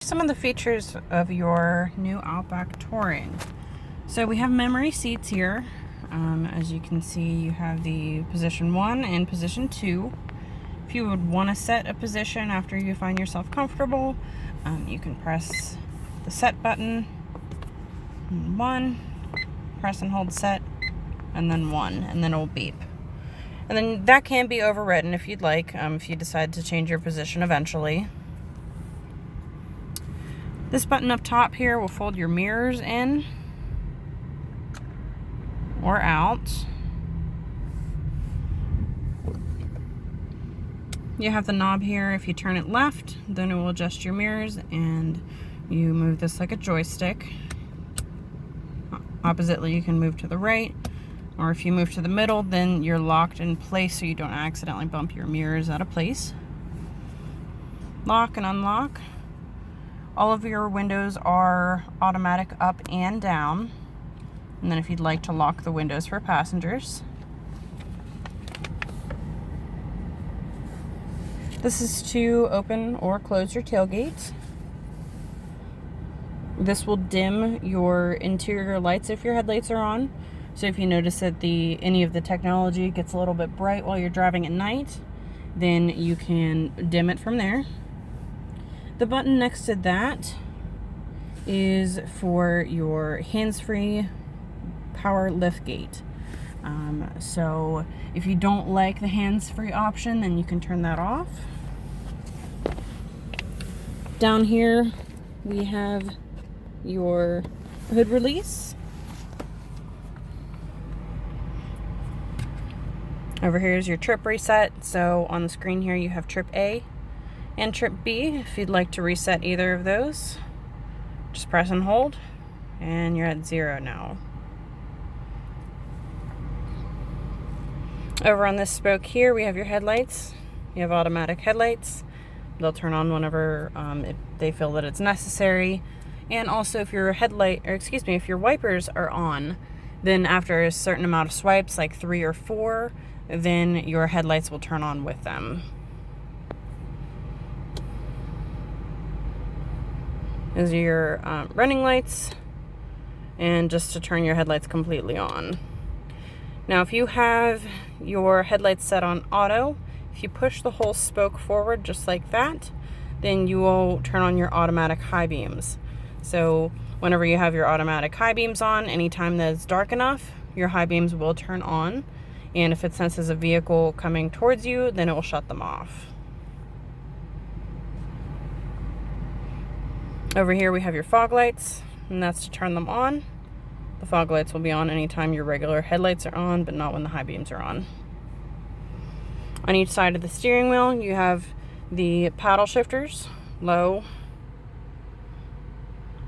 some of the features of your new Outback Touring. So we have memory seats here. As you can see, you have the position 1 and position 2. If you would want to set a position after you find yourself comfortable, you can press the set button, 1, press and hold set, and then 1, and then it will beep. And then that can be overridden if you'd like, if you decide to change your position eventually. This button up top here will fold your mirrors in or out. You have the knob here. If you turn it left, then it will adjust your mirrors, and you move this like a joystick. Oppositely, you can move to the right, or if you move to the middle, then you're locked in place so you don't accidentally bump your mirrors out of place. Lock and unlock. All of your windows are automatic up and down. And then if you'd like to lock the windows for passengers. This is to open or close your tailgate. This will dim your interior lights if your headlights are on. So if you notice that any of the technology gets a little bit bright while you're driving at night, then you can dim it from there. The button next to that is for your hands-free power lift gate. So if you don't like the hands-free option, then you can turn that off. Down here we have your hood release. Over here is your trip reset. So on the screen here you have trip A and trip B. If you'd like to reset either of those, just press and hold, and you're at 0 now. Over on this spoke here, we have your headlights. You have automatic headlights. They'll turn on whenever if they feel that it's necessary. And also if your if your wipers are on, then after a certain amount of swipes, like 3 or 4, then your headlights will turn on with them. These are your running lights, and just to turn your headlights completely on. Now if you have your headlights set on auto, if you push the whole spoke forward just like that, then you will turn on your automatic high beams. So whenever you have your automatic high beams on, anytime that it's dark enough, your high beams will turn on, and if it senses a vehicle coming towards you, then it will shut them off. Over here we have your fog lights, and that's to turn them on. The fog lights will be on anytime your regular headlights are on, but not when the high beams are on. On each side of the steering wheel, you have the paddle shifters, low,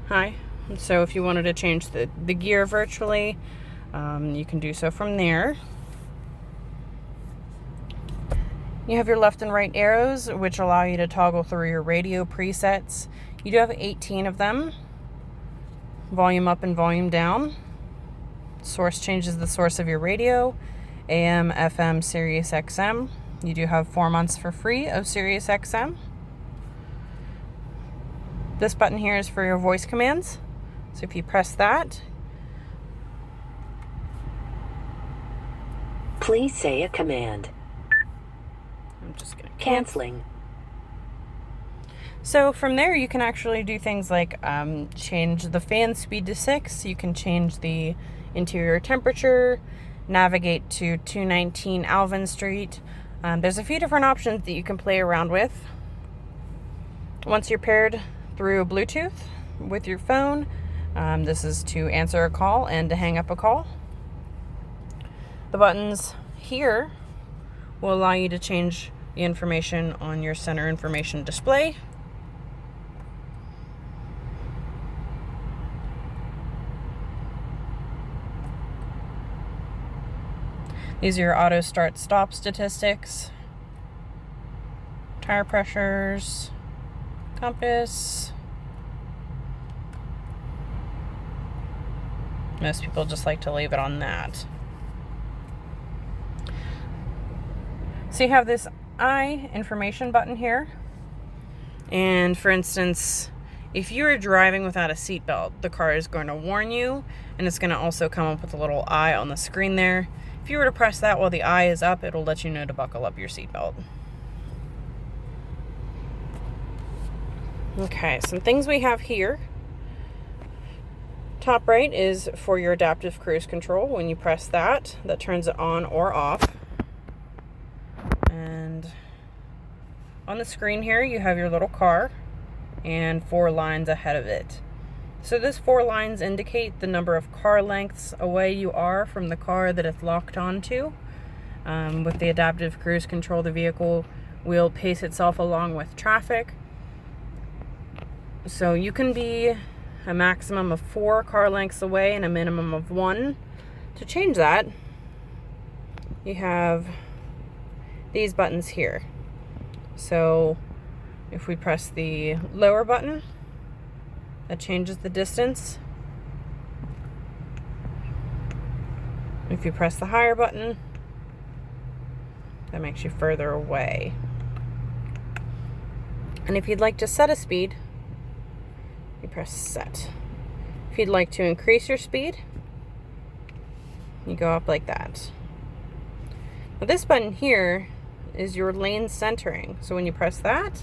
high. So if you wanted to change the gear virtually, you can do so from there. You have your left and right arrows, which allow you to toggle through your radio presets. You do have 18 of them. Volume up and volume down. Source changes the source of your radio. AM, FM, Sirius XM. You do have 4 months for free of Sirius XM. This button here is for your voice commands. So if you press that, please say a command. I'm just going to Canceling. So from there you can actually do things like change the fan speed to 6. You can change the interior temperature, navigate to 219 Alvin Street. There's a few different options that you can play around with. Once you're paired through Bluetooth with your phone, this is to answer a call and to hang up a call. The buttons here will allow you to change the information on your center information display. These are your auto start stop statistics, tire pressures, compass. Most people just like to leave it on that. So you have this I information button here. And for instance, If you're driving without a seatbelt, the car is going to warn you, and it's going to also come up with a little eye on the screen there. If you were to press that while the eye is up, it'll let you know to buckle up your seatbelt. Okay, some things we have here. Top right is for your adaptive cruise control. When you press that, that turns it on or off. And on the screen here, you have your little car and 4 lines ahead of it. So those 4 lines indicate the number of car lengths away you are from the car that it's locked onto. With the adaptive cruise control, the vehicle will pace itself along with traffic. So you can be a maximum of 4 car lengths away and a minimum of 1. To change that, you have these buttons here. So if we press the lower button, that changes the distance. If you press the higher button, that makes you further away. And if you'd like to set a speed, you press set. If you'd like to increase your speed, you go up like that. Now this button here is your lane centering. So when you press that,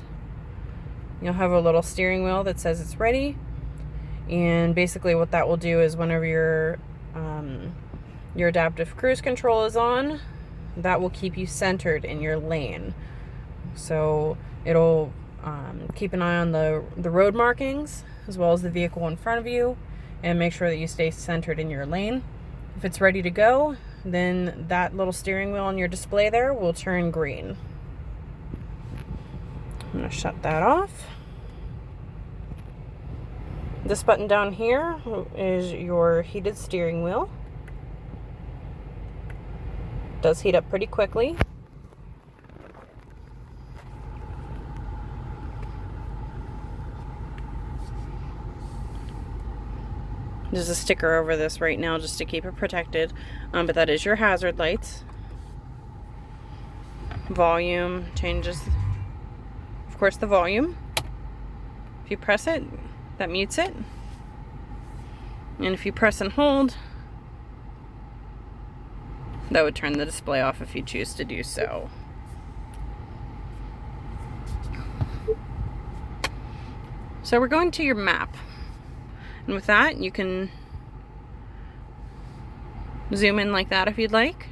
you'll have a little steering wheel that says it's ready. And basically what that will do is whenever your adaptive cruise control is on, that will keep you centered in your lane. So it'll keep an eye on the road markings as well as the vehicle in front of you and make sure that you stay centered in your lane. If it's ready to go, then that little steering wheel on your display there will turn green. I'm going to shut that off. This button down here is your heated steering wheel. It does heat up pretty quickly. There's a sticker over this right now just to keep it protected, but that is your hazard lights. Volume changes, of course, the volume. If you press it, that mutes it. And if you press and hold, that would turn the display off if you choose to do so. So we're going to your map. And with that, you can zoom in like that if you'd like.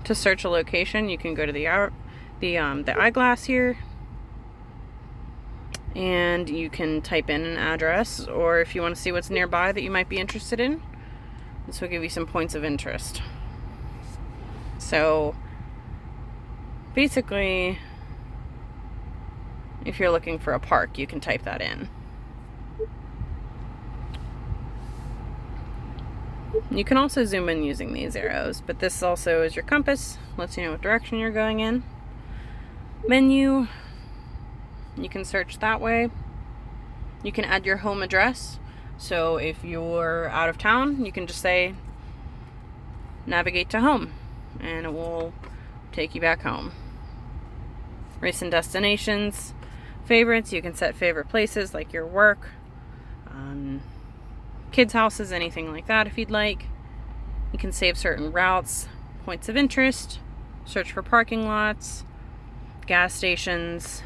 To search a location, you can go to the eyeglass here, and you can type in an address, or if you want to see what's nearby that you might be interested in, this will give you some points of interest. So basically, if you're looking for a park, you can type that in. You can also zoom in using these arrows, but this also is your compass, lets you know what direction you're going in. Menu, you can search that way. You can add your home address. So if you're out of town, you can just say navigate to home and it will take you back home. Recent destinations, favorites, you can set favorite places like your work, kids' houses, anything like that if you'd like. You can save certain routes, points of interest, search for parking lots, gas stations,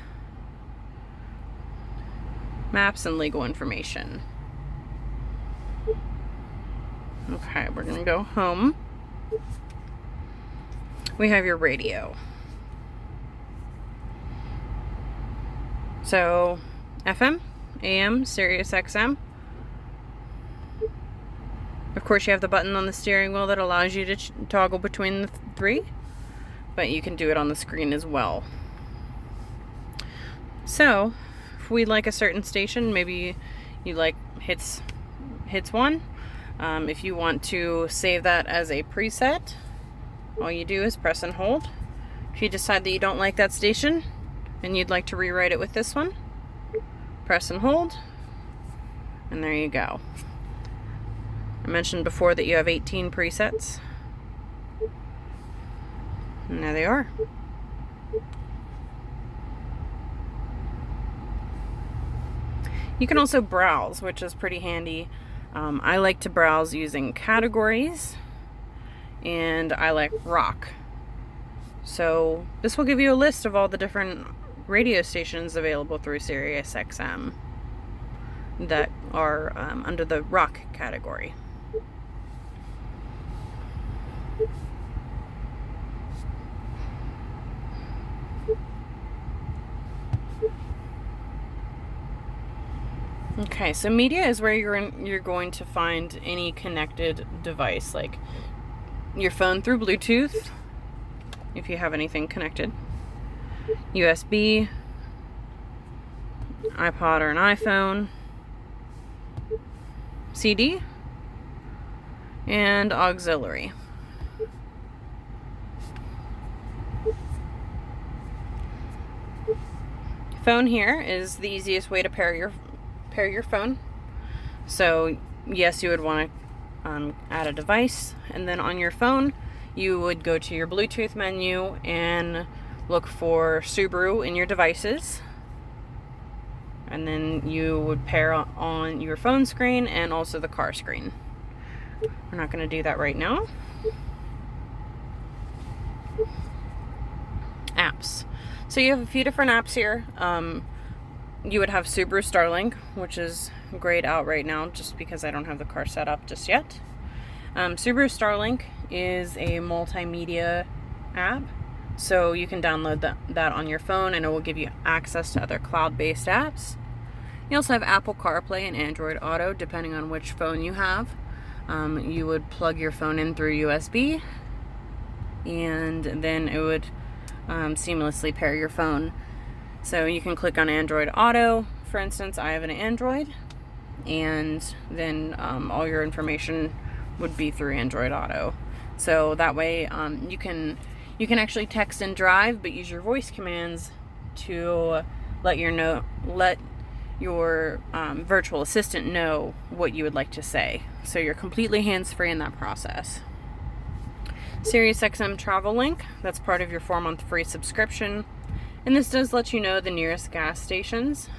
maps, and legal information. Okay, we're gonna go home. We have your radio. So, FM, AM, Sirius XM. Of course, you have the button on the steering wheel that allows you to toggle between the 3, but you can do it on the screen as well. So, if we like a certain station, maybe you like hits 1. If you want to save that as a preset, all you do is press and hold. If you decide that you don't like that station and you'd like to rewrite it with this one, press and hold, and there you go. I mentioned before that you have 18 presets, and there they are. You can also browse, which is pretty handy. I like to browse using categories, and I like rock. So this will give you a list of all the different radio stations available through SiriusXM that are under the rock category. Okay, so media is where you're going to find any connected device, like your phone through Bluetooth, if you have anything connected, USB, iPod or an iPhone, CD, and auxiliary. Phone here is the easiest way to pair your phone. So yes, you would want to add a device, and then on your phone you would go to your Bluetooth menu and look for Subaru in your devices, and then you would pair on your phone screen and also the car screen. We're not going to do that right now. Apps. So you have a few different apps here. You would have Subaru Starlink, which is grayed out right now just because I don't have the car set up just yet. Subaru Starlink is a multimedia app, so you can download that on your phone, and it will give you access to other cloud-based apps. You also have Apple CarPlay and Android Auto, depending on which phone you have. You would plug your phone in through USB, and then it would seamlessly pair your phone. So you can click on Android Auto. For instance, I have an Android, and then all your information would be through Android Auto. So that way you can actually text and drive, but use your voice commands to let your virtual assistant know what you would like to say. So you're completely hands-free in that process. SiriusXM Travel Link, that's part of your 4-month free subscription. And this does let you know the nearest gas stations.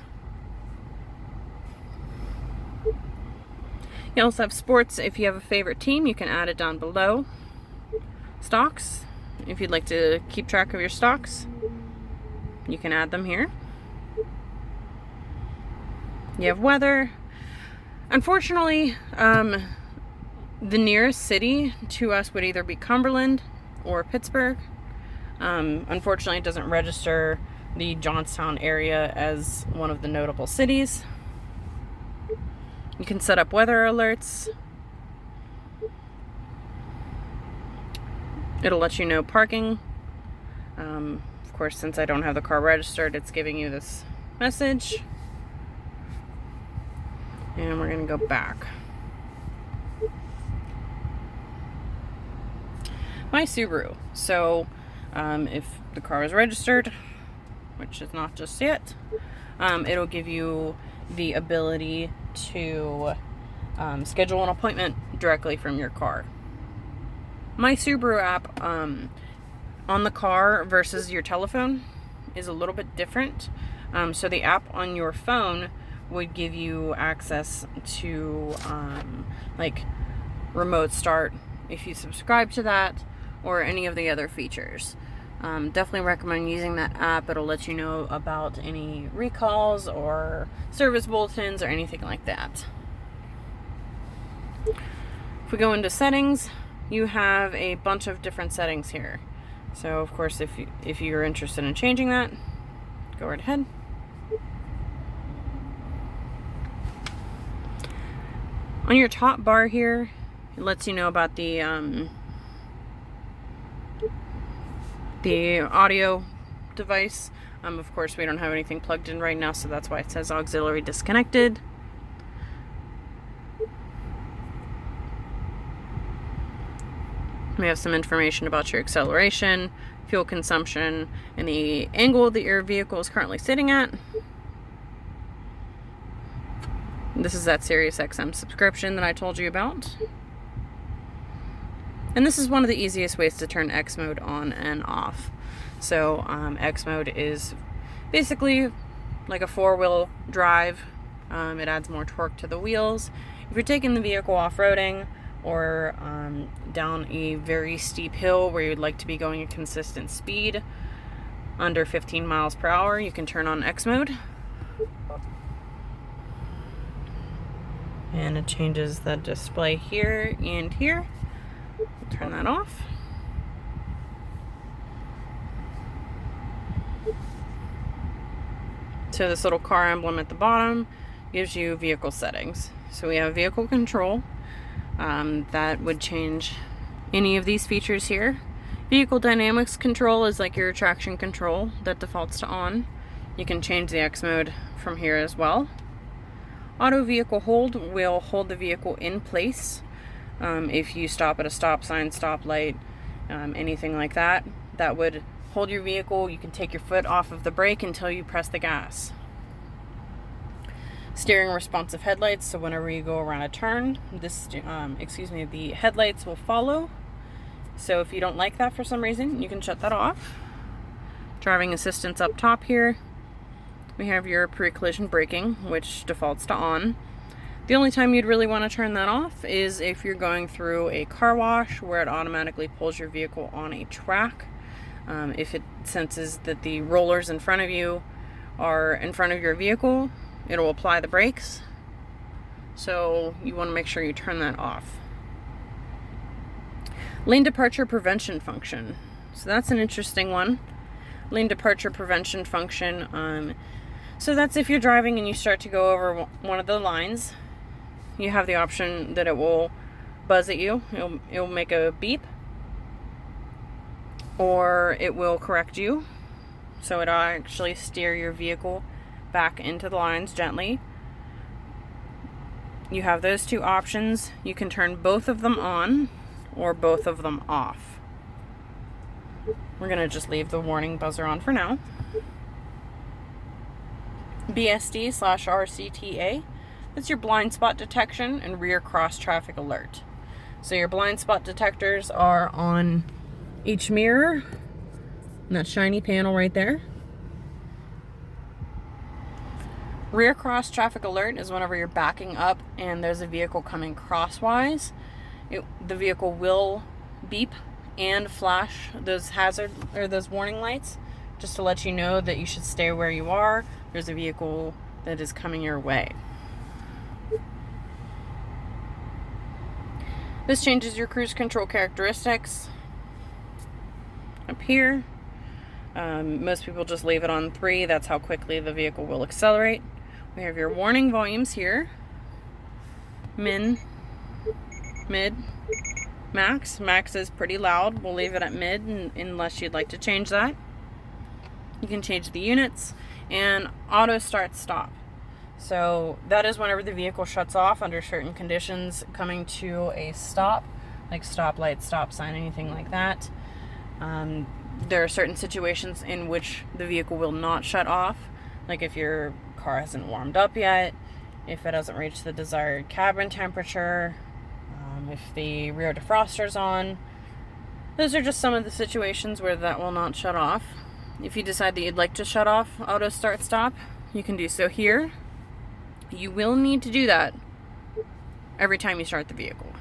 You also have sports. If you have a favorite team, you can add it down below. Stocks, if you'd like to keep track of your stocks, you can add them here. You have weather. Unfortunately, the nearest city to us would either be Cumberland or Pittsburgh. Unfortunately, it doesn't register the Johnstown area as one of the notable cities. You can set up weather alerts. It'll let you know parking. Of course, since I don't have the car registered, it's giving you this message. And we're going to go back. My Subaru. So, if the car is registered, which is not just yet, it'll give you the ability to schedule an appointment directly from your car. My Subaru app on the car versus your telephone is a little bit different. So the app on your phone would give you access to like remote start if you subscribe to that, or any of the other features. Definitely recommend using that app. It'll let you know about any recalls or service bulletins or anything like that. If we go into settings, you have a bunch of different settings here. So of course, if you're interested in changing that, go right ahead. On your top bar here, it lets you know about the audio device. Of course, we don't have anything plugged in right now, so that's why it says auxiliary disconnected. We have some information about your acceleration, fuel consumption, and the angle that your vehicle is currently sitting at. This is that SiriusXM subscription that I told you about. And this is one of the easiest ways to turn X mode on and off. So X mode is basically like a 4-wheel drive It adds more torque to the wheels. If you're taking the vehicle off-roading or down a very steep hill where you'd like to be going a consistent speed under 15 miles per hour, you can turn on X mode. And it changes the display here and here. We'll turn that off. So this little car emblem at the bottom gives you vehicle settings. So we have vehicle control. That would change any of these features here. Vehicle dynamics control is like your traction control that defaults to on. You can change the X mode from here as well. Auto vehicle hold will hold the vehicle in place. If you stop at a stop sign, stoplight, anything like that, that would hold your vehicle. You can take your foot off of the brake until you press the gas. Steering responsive headlights, so whenever you go around a turn, the headlights will follow. So if you don't like that for some reason, you can shut that off. Driving assistance up top here. We have your pre-collision braking, which defaults to on. The only time you'd really want to turn that off is if you're going through a car wash where it automatically pulls your vehicle on a track. If it senses that the rollers in front of you are in front of your vehicle, it'll apply the brakes. So you want to make sure you turn that off. Lane departure prevention function. So that's an interesting one. Lane departure prevention function. So that's if you're driving and you start to go over one of the lines, you have the option that it will buzz at you. It'll make a beep, or it will correct you. So it'll actually steer your vehicle back into the lines gently. You have those two options. You can turn both of them on or both of them off. We're gonna just leave the warning buzzer on for now. BSD/RCTA. That's your blind spot detection and rear cross traffic alert. So your blind spot detectors are on each mirror, and that shiny panel right there. Rear cross traffic alert is whenever you're backing up and there's a vehicle coming crosswise. The vehicle will beep and flash those those warning lights just to let you know that you should stay where you are. There's a vehicle that is coming your way. This changes your cruise control characteristics. Up here, most people just leave it on 3. That's how quickly the vehicle will accelerate. We have your warning volumes here. Min, mid, max. Max is pretty loud. We'll leave it at mid unless you'd like to change that. You can change the units. And auto start stop. So that is whenever the vehicle shuts off under certain conditions, coming to a stop, like stoplight, stop sign, anything like that. There are certain situations in which the vehicle will not shut off, like if your car hasn't warmed up yet, if it hasn't reached the desired cabin temperature, if the rear defroster's on. Those are just some of the situations where that will not shut off. If you decide that you'd like to shut off auto start stop, you can do so here. You will need to do that every time you start the vehicle.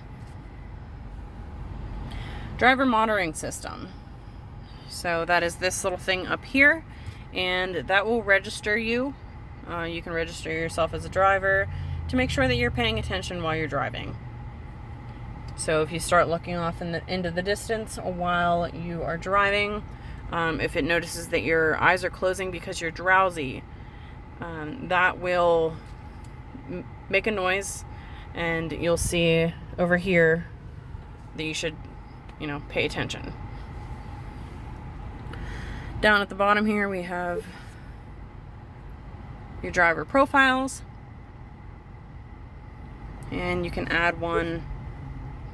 Driver monitoring system. So that is this little thing up here, and that will register you. You can register yourself as a driver to make sure that you're paying attention while you're driving. So if you start looking off into the distance while you are driving, if it notices that your eyes are closing because you're drowsy, that will make a noise, and you'll see over here that you should, pay attention. Down at the bottom here, we have your driver profiles, and you can add one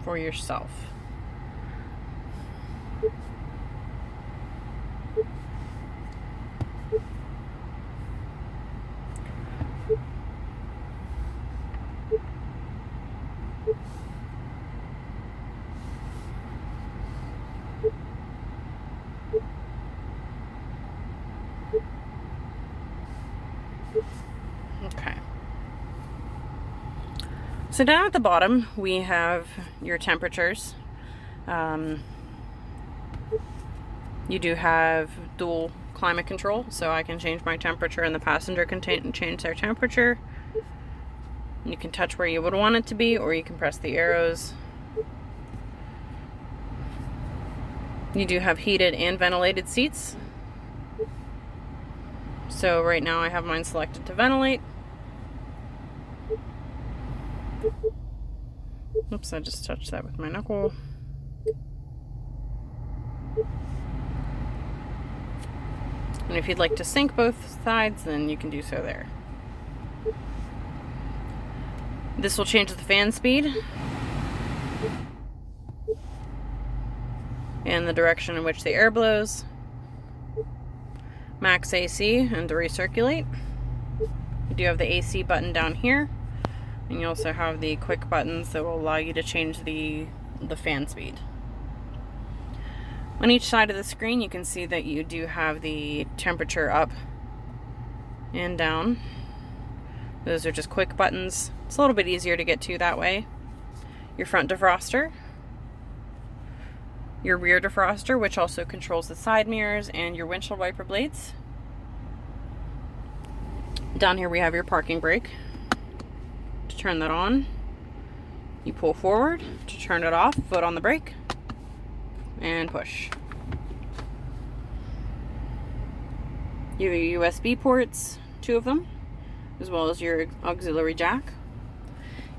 for yourself. Okay. So down at the bottom, we have your temperatures. You do have dual climate control, so I can change my temperature and the passenger can change their temperature. You can touch where you would want it to be, or you can press the arrows. You do have heated and ventilated seats. So right now I have mine selected to ventilate. Oops, I just touched that with my knuckle. And if you'd like to sync both sides, then you can do so there. This will change the fan speed and the direction in which the air blows. Max AC and to recirculate. You do have the AC button down here, and you also have the quick buttons that will allow you to change the fan speed. On each side of the screen, you can see that you do have the temperature up and down. Those are just quick buttons. It's a little bit easier to get to that way. Your front defroster, your rear defroster, which also controls the side mirrors and your windshield wiper blades. Down here we have your parking brake. To turn that on, you pull forward. To turn it off, foot on the brake and push. You have USB ports, 2 of them, as well as your auxiliary jack.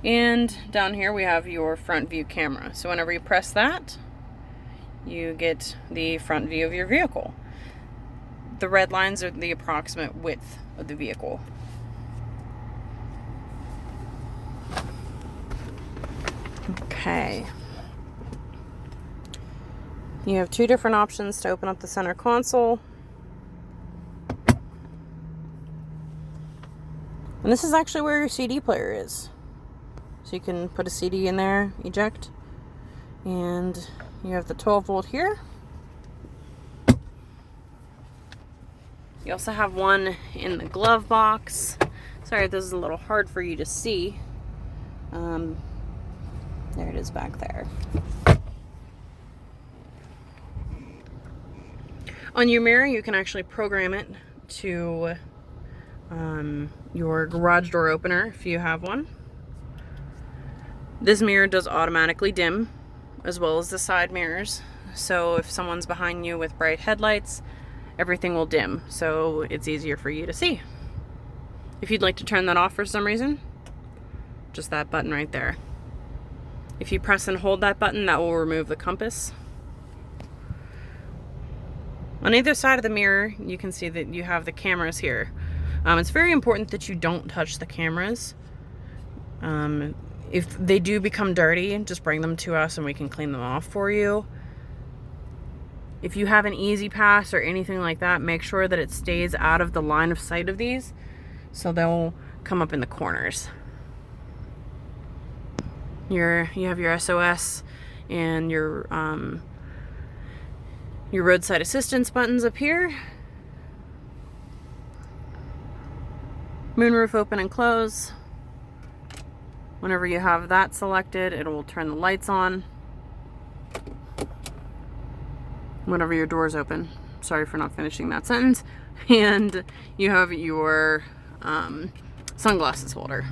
And down here we have your front view camera. So whenever you press that, you get the front view of your vehicle. The red lines are the approximate width of the vehicle. Okay. You have 2 different options to open up the center console. And this is actually where your CD player is. So you can put a CD in there, eject, and you have the 12 volt here. You also have one in the glove box. Sorry, this is a little hard for you to see. There it is back there. On your mirror, you can actually program it to your garage door opener if you have one. This mirror does automatically dim, as well as the side mirrors. So if someone's behind you with bright headlights, everything will dim, so it's easier for you to see. If you'd like to turn that off for some reason, just that button right there. If you press and hold that button, that will remove the compass. On either side of the mirror, you can see that you have the cameras here. It's very important that you don't touch the cameras. If they do become dirty, just bring them to us and we can clean them off for you. If you have an easy pass or anything like that, make sure that it stays out of the line of sight of these, so they'll come up in the corners. You have your SOS and your roadside assistance buttons up here. Moonroof open and close. Whenever you have that selected, it will turn the lights on. Whenever your door's open. Sorry for not finishing that sentence. And you have your sunglasses holder.